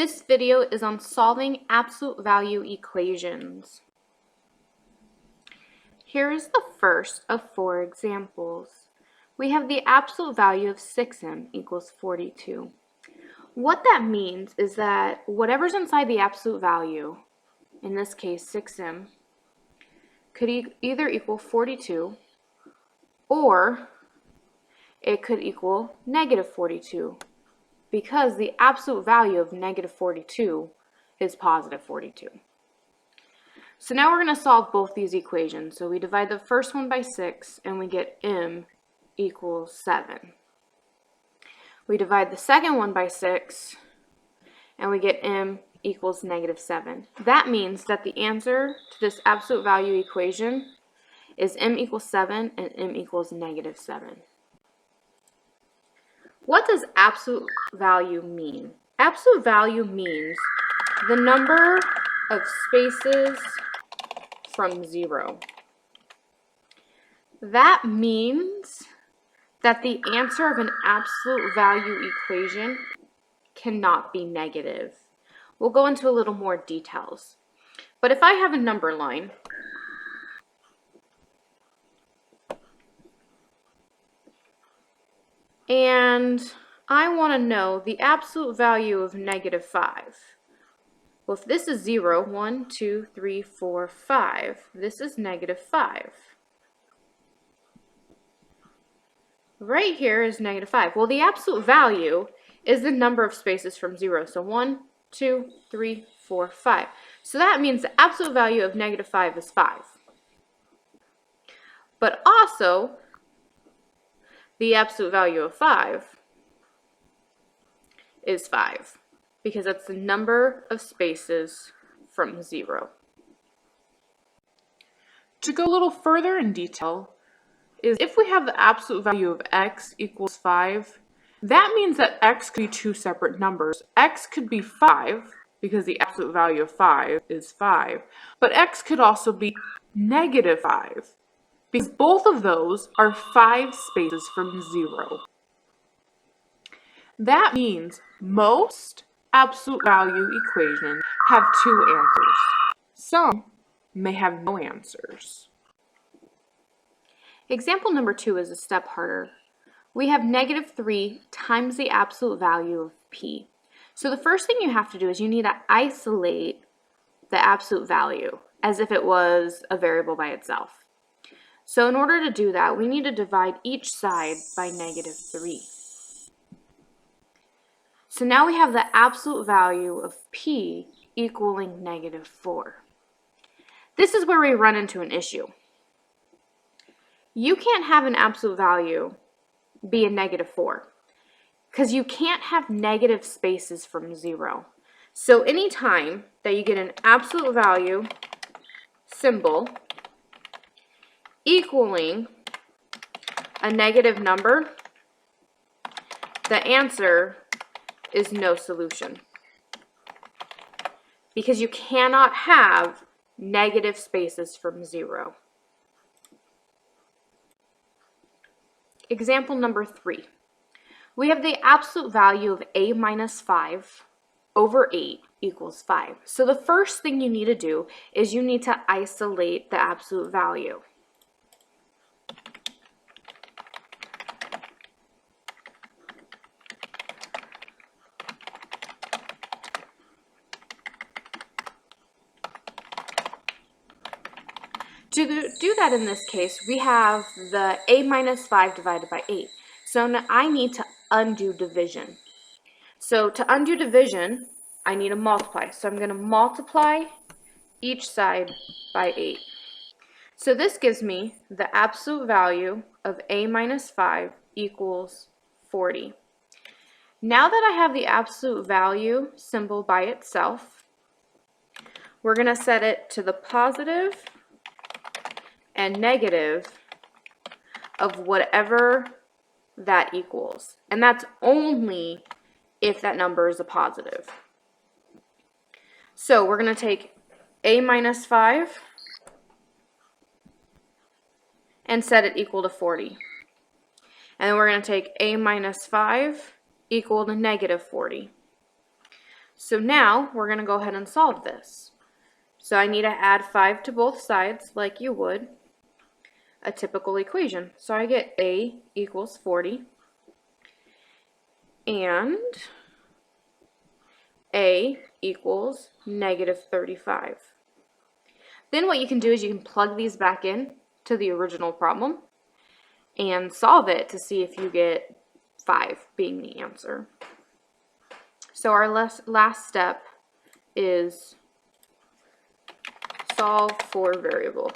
This video is on solving absolute value equations. Here is the first of 4 examples. We have the absolute value of 6m equals 42. What that means is that whatever's inside the absolute value, in this case 6m, could either equal 42 or it could equal negative 42, because the absolute value of negative 42 is positive 42. So now we're going to solve both these equations. So we divide the first one by 6 and we get m equals 7. We divide the second one by 6 and we get m equals negative 7. That means that the answer to this absolute value equation is m equals 7 and m equals negative 7. What does absolute value mean? Absolute value means the number of spaces from 0. That means that the answer of an absolute value equation cannot be negative. We'll go into a little more details. But if I have a number line, and I want to know the absolute value of negative 5. Well, if this is 0, 1, 2, 3, 4, 5, this is negative 5. Right here is negative 5. Well, the absolute value is the number of spaces from 0. So 1, 2, 3, 4, 5. So that means the absolute value of negative 5 is 5. But also, the absolute value of 5 is 5, because that's the number of spaces from 0. To go a little further in detail, is if we have the absolute value of x equals 5, that means that x could be 2 separate numbers. X could be 5, because the absolute value of 5 is 5, but x could also be negative 5, because both of those are 5 spaces from 0. That means most absolute value equations have 2 answers. Some may have no answers. Example number 2 is a step harder. We have negative 3 times the absolute value of p. So the first thing you have to do is you need to isolate the absolute value as if it was a variable by itself. So in order to do that, we need to divide each side by negative 3. So now we have the absolute value of p equaling negative 4. This is where we run into an issue. You can't have an absolute value be a negative 4, because you can't have negative spaces from 0. So anytime that you get an absolute value symbol equaling a negative number, the answer is no solution, because you cannot have negative spaces from 0. Example number 3. We have the absolute value of a minus 5 over 8 equals 5. So the first thing you need to do is you need to isolate the absolute value. To do that in this case, we have the a minus 5 divided by 8. So now I need to undo division. So to undo division, I need to multiply. So I'm going to multiply each side by 8. So this gives me the absolute value of a minus 5 equals 40. Now that I have the absolute value symbol by itself, we're going to set it to the positive and negative of whatever that equals. And that's only if that number is a positive. So we're going to take a minus 5 and set it equal to 40. And then we're going to take a minus 5 equal to negative 40. So now we're going to go ahead and solve this. So I need to add 5 to both sides like you would a typical equation. So I get A equals 40 and A equals negative 35. Then what you can do is you can plug these back in to the original problem and solve it to see if you get 5 being the answer. So our last step is solve for variable.